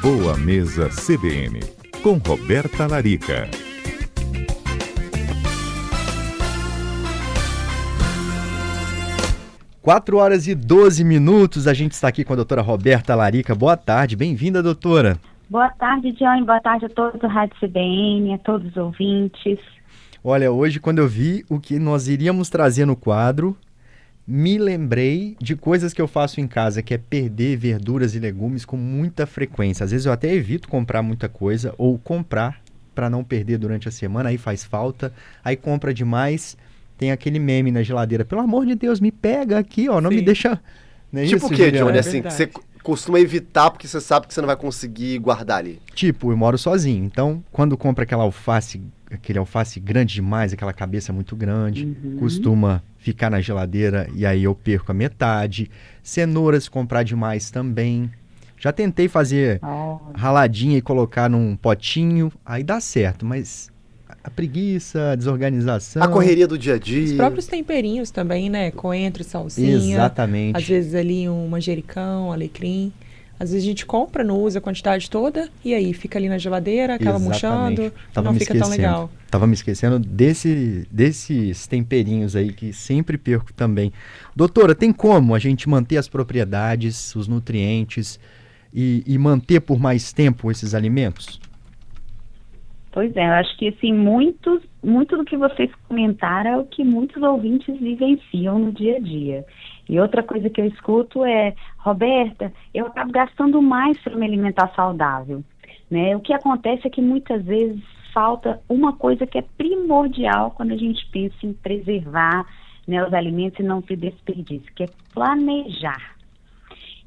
Boa Mesa CBN, com Roberta Larica. Quatro horas e 12 minutos, a gente está aqui com a doutora Roberta Larica. Boa tarde, bem-vinda, doutora. Boa tarde, Johnny. Boa tarde a todos do Rádio CBN, a todos os ouvintes. Olha, hoje quando eu vi o que nós iríamos trazer no quadro, me lembrei de coisas que eu faço em casa, que é perder verduras e legumes com muita frequência. Às vezes eu até evito comprar muita coisa ou comprar para não perder durante a semana, aí faz falta, aí compra demais. Tem aquele meme na geladeira, pelo amor de Deus, me pega aqui, ó, não me deixa... Não é tipo o quê, Johnny? Assim, que você costuma evitar porque você sabe que você não vai conseguir guardar ali? Tipo, eu moro sozinho, então quando compra aquele alface grande demais, aquela cabeça muito grande, costuma ficar na geladeira e aí eu perco a metade. Cenouras, comprar demais também. Já tentei fazer raladinha e colocar num potinho, aí dá certo, mas a preguiça, a desorganização... A correria do dia a dia. Os próprios temperinhos também, né? Coentro, salsinha. Exatamente. Às vezes ali um manjericão, alecrim. Às vezes a gente compra, não usa a quantidade toda e aí fica ali na geladeira, acaba murchando, não fica tão legal. Tava me esquecendo desses temperinhos aí que sempre perco também. Doutora, tem como a gente manter as propriedades, os nutrientes e manter por mais tempo esses alimentos? Pois é, eu acho que assim, muito do que vocês comentaram é o que muitos ouvintes vivenciam no dia a dia. E outra coisa que eu escuto é, Roberta, eu acabo gastando mais para me alimentar saudável, né? O que acontece é que muitas vezes falta uma coisa que é primordial quando a gente pensa em preservar, né, os alimentos e não ter desperdício, que é planejar.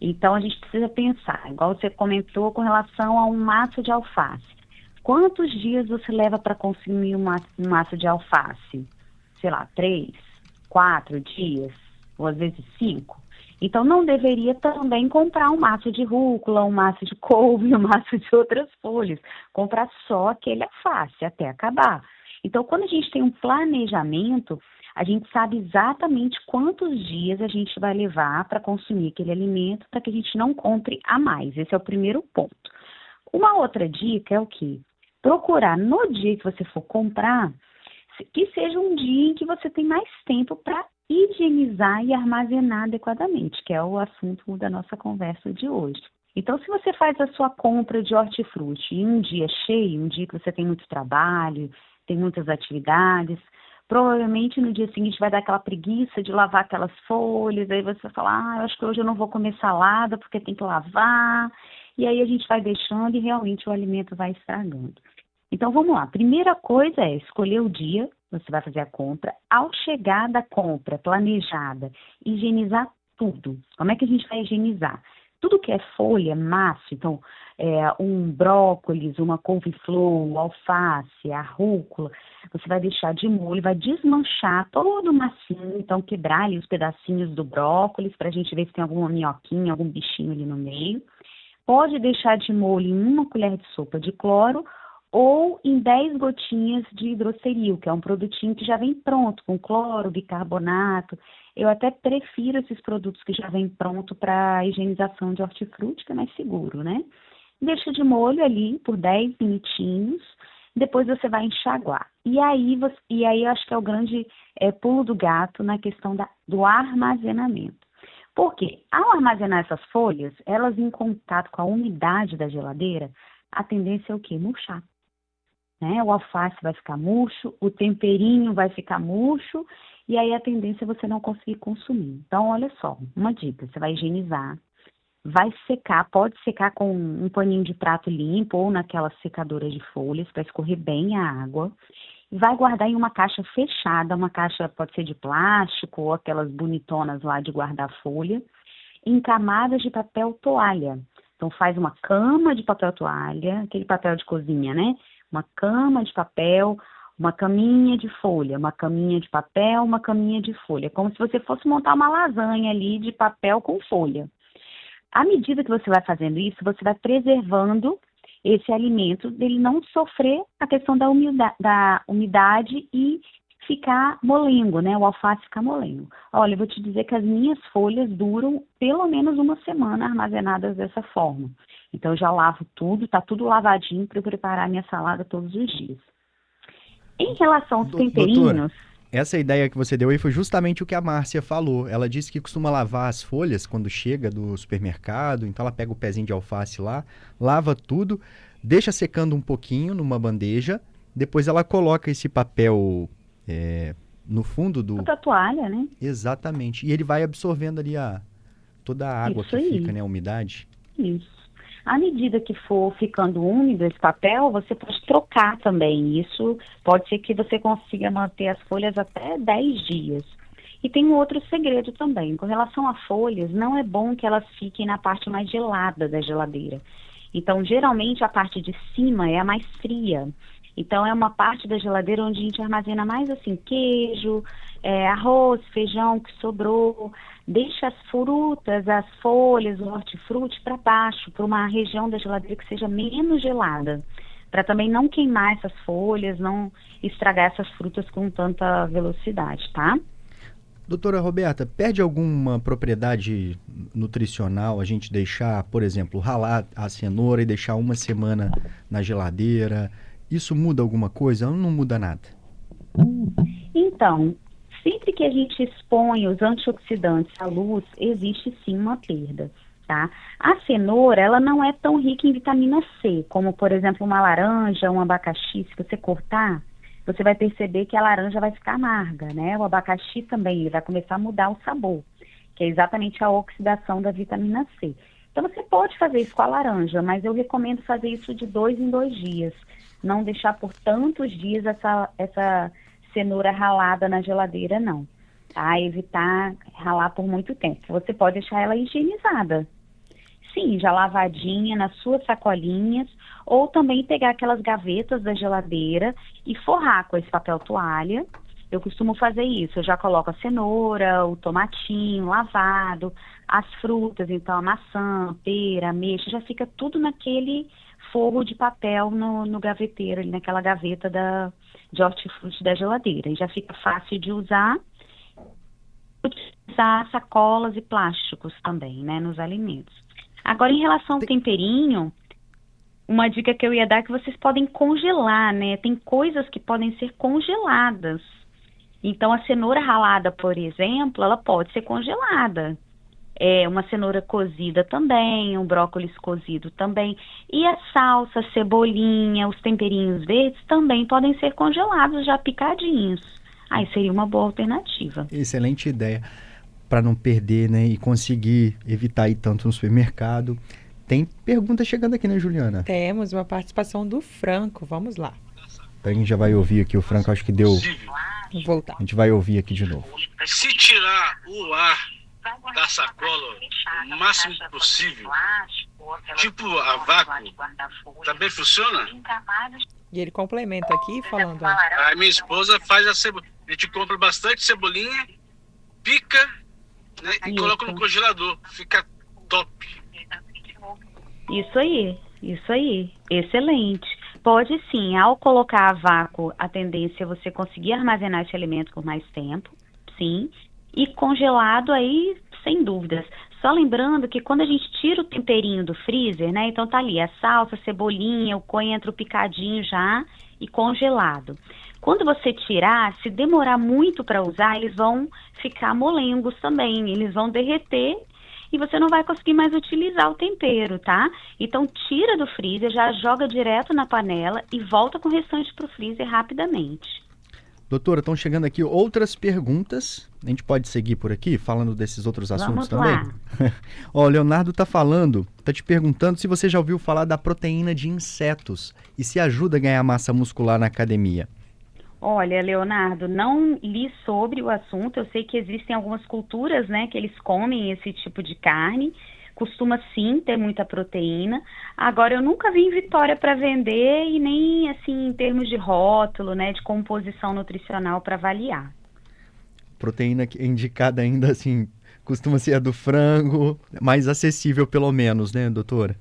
Então a gente precisa pensar, igual você comentou com relação a um maço de alface. Quantos dias você leva para consumir um maço de alface? Sei lá, 3, 4 dias, ou às vezes 5. Então não deveria também comprar um maço de rúcula, um maço de couve, um maço de outras folhas. Comprar só aquele alface até acabar. Então quando a gente tem um planejamento, a gente sabe exatamente quantos dias a gente vai levar para consumir aquele alimento para que a gente não compre a mais. Esse é o primeiro ponto. Uma outra dica é o quê? Procurar no dia que você for comprar, que seja um dia em que você tem mais tempo para higienizar e armazenar adequadamente, que é o assunto da nossa conversa de hoje. Então, se você faz a sua compra de hortifruti em um dia cheio, um dia que você tem muito trabalho, tem muitas atividades, provavelmente no dia seguinte vai dar aquela preguiça de lavar aquelas folhas, aí você vai falar, eu acho que hoje eu não vou comer salada porque tem que lavar, e aí a gente vai deixando e realmente o alimento vai estragando. Então vamos lá, primeira coisa é escolher o dia, você vai fazer a compra, ao chegar da compra planejada, higienizar tudo. Como é que a gente vai higienizar? Tudo que é folha, maço, então um brócolis, uma couve-flor, alface, a rúcula, você vai deixar de molho, vai desmanchar todo o macinho, então quebrar ali os pedacinhos do brócolis para a gente ver se tem alguma minhoquinha, algum bichinho ali no meio. Pode deixar de molho em 1 colher de sopa de cloro ou em 10 gotinhas de hidrosseril, que é um produtinho que já vem pronto, com cloro, bicarbonato. Eu até prefiro esses produtos que já vêm pronto para higienização de hortifruti, que é mais seguro, né? Deixa de molho ali por 10 minutinhos, depois você vai enxaguar. E aí eu acho que é o grande pulo do gato na questão do armazenamento. Por quê? Ao armazenar essas folhas, elas em contato com a umidade da geladeira, a tendência é o quê? Murchar. Né? O alface vai ficar murcho, o temperinho vai ficar murcho, e aí a tendência é você não conseguir consumir. Então, olha só, uma dica, você vai higienizar, vai secar, pode secar com um paninho de prato limpo ou naquela secadora de folhas para escorrer bem a água. Vai guardar em uma caixa fechada, uma caixa pode ser de plástico ou aquelas bonitonas lá de guardar folha, em camadas de papel toalha. Então faz uma cama de papel toalha, aquele papel de cozinha, né? Uma cama de papel, uma caminha de folha, uma caminha de papel, uma caminha de folha. Como se você fosse montar uma lasanha ali de papel com folha. À medida que você vai fazendo isso, você vai preservando esse alimento dele não sofrer a questão da umidade e ficar molengo, né? O alface ficar molengo. Olha, eu vou te dizer que as minhas folhas duram pelo menos uma semana armazenadas dessa forma. Então, eu já lavo tudo, tá tudo lavadinho para eu preparar minha salada todos os dias. Em relação aos temperinhos... Doutora, essa ideia que você deu aí foi justamente o que a Márcia falou. Ela disse que costuma lavar as folhas quando chega do supermercado, então ela pega o pezinho de alface lá, lava tudo, deixa secando um pouquinho numa bandeja, depois ela coloca esse papel no fundo do... Outra toalha, né? Exatamente. E ele vai absorvendo ali toda a água que fica, né? A umidade. Isso. À medida que for ficando úmido esse papel, você pode trocar também. Isso pode ser que você consiga manter as folhas até 10 dias. E tem um outro segredo também. Com relação a folhas, não é bom que elas fiquem na parte mais gelada da geladeira. Então, geralmente, a parte de cima é a mais fria. Então, é uma parte da geladeira onde a gente armazena mais, assim, queijo, arroz, feijão que sobrou. Deixa as frutas, as folhas, o hortifruti para baixo, para uma região da geladeira que seja menos gelada. Para também não queimar essas folhas, não estragar essas frutas com tanta velocidade, tá? Doutora Roberta, perde alguma propriedade nutricional a gente deixar, por exemplo, ralar a cenoura e deixar uma semana na geladeira? Isso muda alguma coisa ou não muda nada? Então, sempre que a gente expõe os antioxidantes à luz, existe sim uma perda, tá? A cenoura, ela não é tão rica em vitamina C, como, por exemplo, uma laranja, um abacaxi. Se você cortar, você vai perceber que a laranja vai ficar amarga, né? O abacaxi também, ele vai começar a mudar o sabor, que é exatamente a oxidação da vitamina C. Então, você pode fazer isso com a laranja, mas eu recomendo fazer isso de 2 em 2 dias. Não deixar por tantos dias essa cenoura ralada na geladeira, não. Tá? Evitar ralar por muito tempo. Você pode deixar ela higienizada. Sim, já lavadinha nas suas sacolinhas, ou também pegar aquelas gavetas da geladeira e forrar com esse papel toalha. Eu costumo fazer isso. Eu já coloco a cenoura, o tomatinho lavado, as frutas, então a maçã, a pera, a ameixa, já fica tudo naquele forro de papel no gaveteiro, ali naquela gaveta de hortifruti da geladeira. E já fica fácil de usar sacolas e plásticos também, né, nos alimentos. Agora, em relação ao temperinho, uma dica que eu ia dar é que vocês podem congelar, né? Tem coisas que podem ser congeladas. Então, a cenoura ralada, por exemplo, ela pode ser congelada. Uma cenoura cozida também, um brócolis cozido também. E a salsa, a cebolinha, os temperinhos verdes também podem ser congelados, já picadinhos. Aí seria uma boa alternativa. Excelente ideia. Para não perder, né, e conseguir evitar ir tanto no supermercado. Tem pergunta chegando aqui, né, Juliana? Temos uma participação do Franco, vamos lá. Então a gente já vai ouvir aqui, o Franco acho que deu... Vou voltar. A gente vai ouvir aqui de novo. Se tirar o ar da sacola o máximo possível, tipo a vácuo, também funciona? E ele complementa aqui falando... ó, A minha esposa faz a cebolinha. A gente compra bastante cebolinha, pica, né, e coloca no congelador. Fica top. Isso aí. Excelente. Pode sim, ao colocar a vácuo, a tendência é você conseguir armazenar esse alimento por mais tempo, sim. E congelado aí, sem dúvidas. Só lembrando que quando a gente tira o temperinho do freezer, né? Então tá ali a salsa, a cebolinha, o coentro picadinho já e congelado. Quando você tirar, se demorar muito para usar, eles vão ficar molengos também, eles vão derreter e você não vai conseguir mais utilizar o tempero, tá? Então tira do freezer, já joga direto na panela e volta com o restante pro freezer rapidamente. Doutora, estão chegando aqui outras perguntas. A gente pode seguir por aqui, falando desses outros assuntos também? Ó, o Leonardo tá te perguntando se você já ouviu falar da proteína de insetos e se ajuda a ganhar massa muscular na academia. Olha, Leonardo, não li sobre o assunto. Eu sei que existem algumas culturas, né, que eles comem esse tipo de carne. Costuma sim ter muita proteína. Agora, eu nunca vi em Vitória para vender e nem assim em termos de rótulo, né, de composição nutricional para avaliar. Proteína que é indicada ainda assim, costuma ser a do frango, mais acessível pelo menos, né, doutora?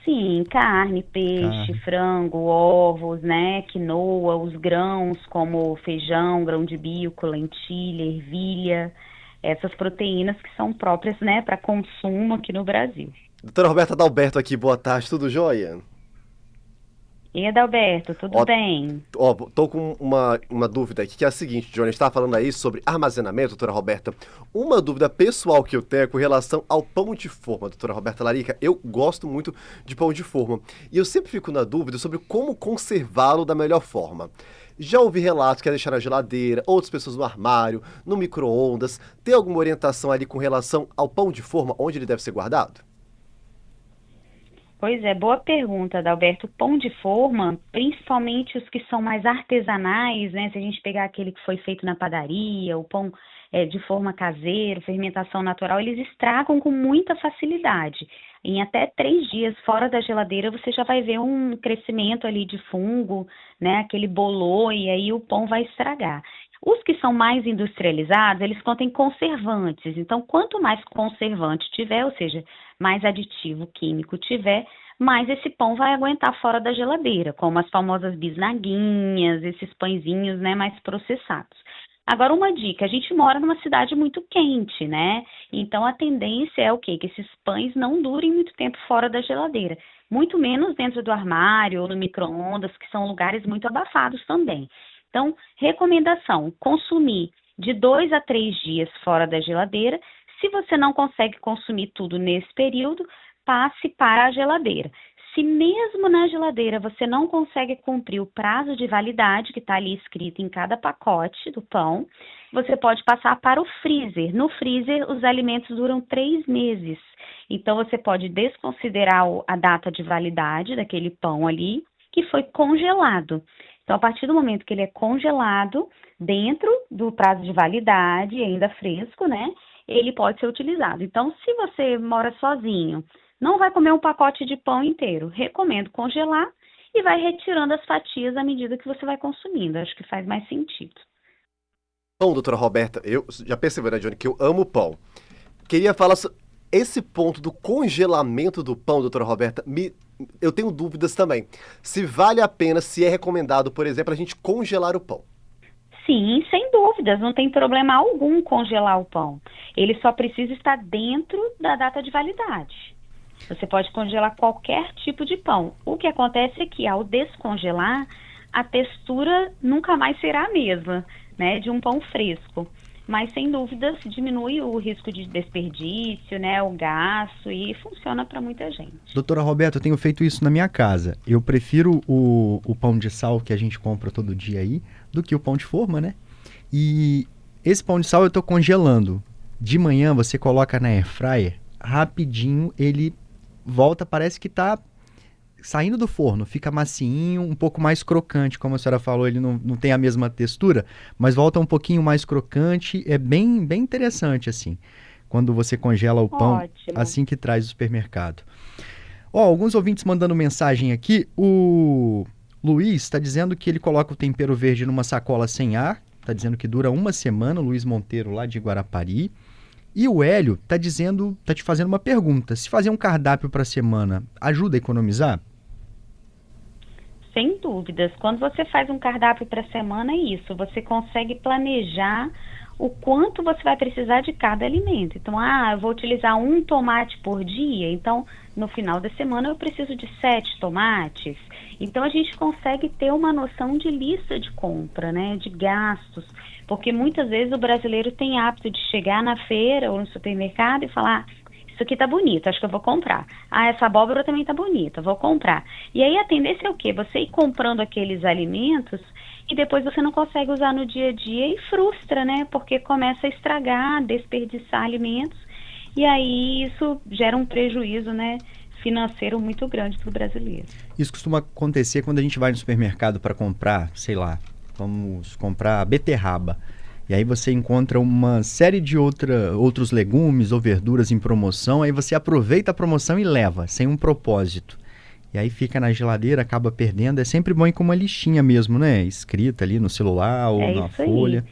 Sim, carne, peixe, frango, ovos, né, quinoa, os grãos como feijão, grão de bico, lentilha, ervilha, essas proteínas que são próprias, né, para consumo aqui no Brasil. Doutora Roberta Dalberto aqui, boa tarde, tudo jóia? E Adalberto, tudo bem? Tô com uma dúvida aqui, que é a seguinte, Johnny, a gente estava falando aí sobre armazenamento, doutora Roberta. Uma dúvida pessoal que eu tenho é com relação ao pão de forma, doutora Roberta Larica. Eu gosto muito de pão de forma e eu sempre fico na dúvida sobre como conservá-lo da melhor forma. Já ouvi relatos que é deixar na geladeira, outras pessoas no armário, no micro-ondas. Tem alguma orientação ali com relação ao pão de forma, onde ele deve ser guardado? Pois é, boa pergunta, Adalberto. Pão de forma, principalmente os que são mais artesanais, né? Se a gente pegar aquele que foi feito na padaria, o pão de forma caseira, fermentação natural, eles estragam com muita facilidade. Em até 3 dias fora da geladeira, você já vai ver um crescimento ali de fungo, né? Aquele bolor, e aí o pão vai estragar. Os que são mais industrializados, eles contêm conservantes. Então, quanto mais conservante tiver, ou seja, mais aditivo químico tiver, mais esse pão vai aguentar fora da geladeira, como as famosas bisnaguinhas, esses pãezinhos, né, mais processados. Agora, uma dica, a gente mora numa cidade muito quente, né? Então, a tendência é o quê? Que esses pães não durem muito tempo fora da geladeira. Muito menos dentro do armário ou no micro-ondas, que são lugares muito abafados também. Então, recomendação, consumir de 2 a 3 dias fora da geladeira. Se você não consegue consumir tudo nesse período, passe para a geladeira. Se mesmo na geladeira você não consegue cumprir o prazo de validade que está ali escrito em cada pacote do pão, você pode passar para o freezer. No freezer, os alimentos duram 3 meses. Então, você pode desconsiderar a data de validade daquele pão ali, que foi congelado. Então, a partir do momento que ele é congelado, dentro do prazo de validade, ainda fresco, né, ele pode ser utilizado. Então, se você mora sozinho, não vai comer um pacote de pão inteiro, recomendo congelar e vai retirando as fatias à medida que você vai consumindo. Acho que faz mais sentido. Bom, doutora Roberta, eu já percebi, né, Johnny, que eu amo pão. Queria falar sobre esse ponto do congelamento do pão, doutora Roberta, eu tenho dúvidas também. Se vale a pena, se é recomendado, por exemplo, a gente congelar o pão. Sim, sem dúvidas, não tem problema algum congelar o pão. Ele só precisa estar dentro da data de validade. Você pode congelar qualquer tipo de pão. O que acontece é que ao descongelar, a textura nunca mais será a mesma, né, de um pão fresco. Mas, sem dúvidas, diminui o risco de desperdício, né, o gasto, e funciona para muita gente. Doutora Roberta, eu tenho feito isso na minha casa. Eu prefiro o pão de sal que a gente compra todo dia aí, do que o pão de forma, né? E esse pão de sal eu estou congelando. De manhã você coloca na air fryer, rapidinho ele volta, parece que está saindo do forno, fica macinho, um pouco mais crocante, como a senhora falou, ele não tem a mesma textura, mas volta um pouquinho mais crocante, é bem interessante assim, quando você congela o pão. Ótimo. Assim que traz do supermercado. Alguns ouvintes mandando mensagem aqui, o Luiz está dizendo que ele coloca o tempero verde numa sacola sem ar, está dizendo que dura 1 semana, o Luiz Monteiro lá de Guarapari. E o Hélio está te fazendo uma pergunta, se fazer um cardápio para a semana ajuda a economizar? Sem dúvidas. Quando você faz um cardápio para a semana, é isso. Você consegue planejar o quanto você vai precisar de cada alimento. Então, eu vou utilizar 1 tomate por dia. Então, no final da semana, eu preciso de 7 tomates. Então, a gente consegue ter uma noção de lista de compra, né? De gastos. Porque muitas vezes o brasileiro tem hábito de chegar na feira ou no supermercado e falar: isso aqui tá bonito, acho que eu vou comprar. Essa abóbora também tá bonita, vou comprar. E aí a tendência é o quê? Você ir comprando aqueles alimentos e depois você não consegue usar no dia a dia e frustra, né? Porque começa a estragar, desperdiçar alimentos. E aí isso gera um prejuízo, né, financeiro muito grande para o brasileiro. Isso costuma acontecer quando a gente vai no supermercado para comprar, sei lá, vamos comprar beterraba. E aí você encontra uma série de outros legumes ou verduras em promoção, aí você aproveita a promoção e leva, sem um propósito. E aí fica na geladeira, acaba perdendo. É sempre bom ir com uma listinha mesmo, né? Escrita ali no celular ou na folha.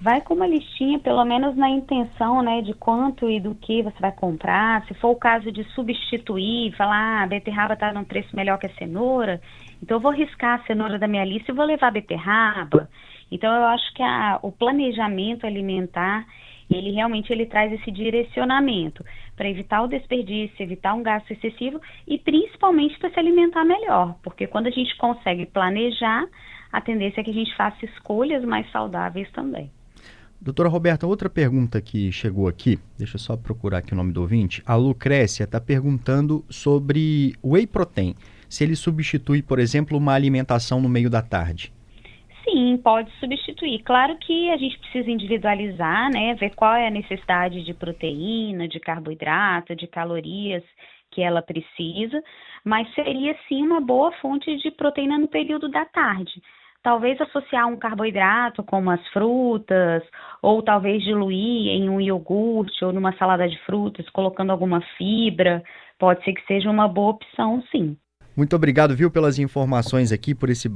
Vai com uma listinha, pelo menos na intenção, né, de quanto e do que você vai comprar. Se for o caso de substituir, falar, a beterraba está num preço melhor que a cenoura, então eu vou riscar a cenoura da minha lista e vou levar a beterraba. Então eu acho que o planejamento alimentar, ele realmente traz esse direcionamento para evitar o desperdício, evitar um gasto excessivo e principalmente para se alimentar melhor, porque quando a gente consegue planejar, a tendência é que a gente faça escolhas mais saudáveis também. Doutora Roberta, outra pergunta que chegou aqui, deixa eu só procurar aqui o nome do ouvinte. A Lucrécia está perguntando sobre whey protein, se ele substitui, por exemplo, uma alimentação no meio da tarde. Sim, pode substituir. Claro que a gente precisa individualizar, né, ver qual é a necessidade de proteína, de carboidrato, de calorias que ela precisa, mas seria sim uma boa fonte de proteína no período da tarde. Talvez associar um carboidrato como as frutas, ou talvez diluir em um iogurte ou numa salada de frutas, colocando alguma fibra, pode ser que seja uma boa opção, sim. Muito obrigado, viu, pelas informações aqui, por esse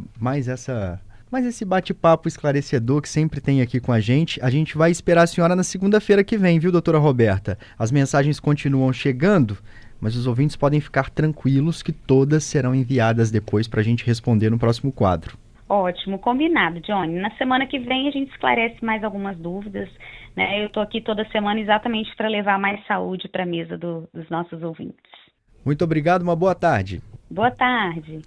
bate-papo esclarecedor que sempre tem aqui com a gente. A gente vai esperar a senhora na segunda-feira que vem, viu, doutora Roberta? As mensagens continuam chegando, mas os ouvintes podem ficar tranquilos que todas serão enviadas depois para a gente responder no próximo quadro. Ótimo, combinado, Johnny. Na semana que vem a gente esclarece mais algumas dúvidas, né? Eu estou aqui toda semana exatamente para levar mais saúde para a mesa dos nossos ouvintes. Muito obrigado, uma boa tarde. Boa tarde.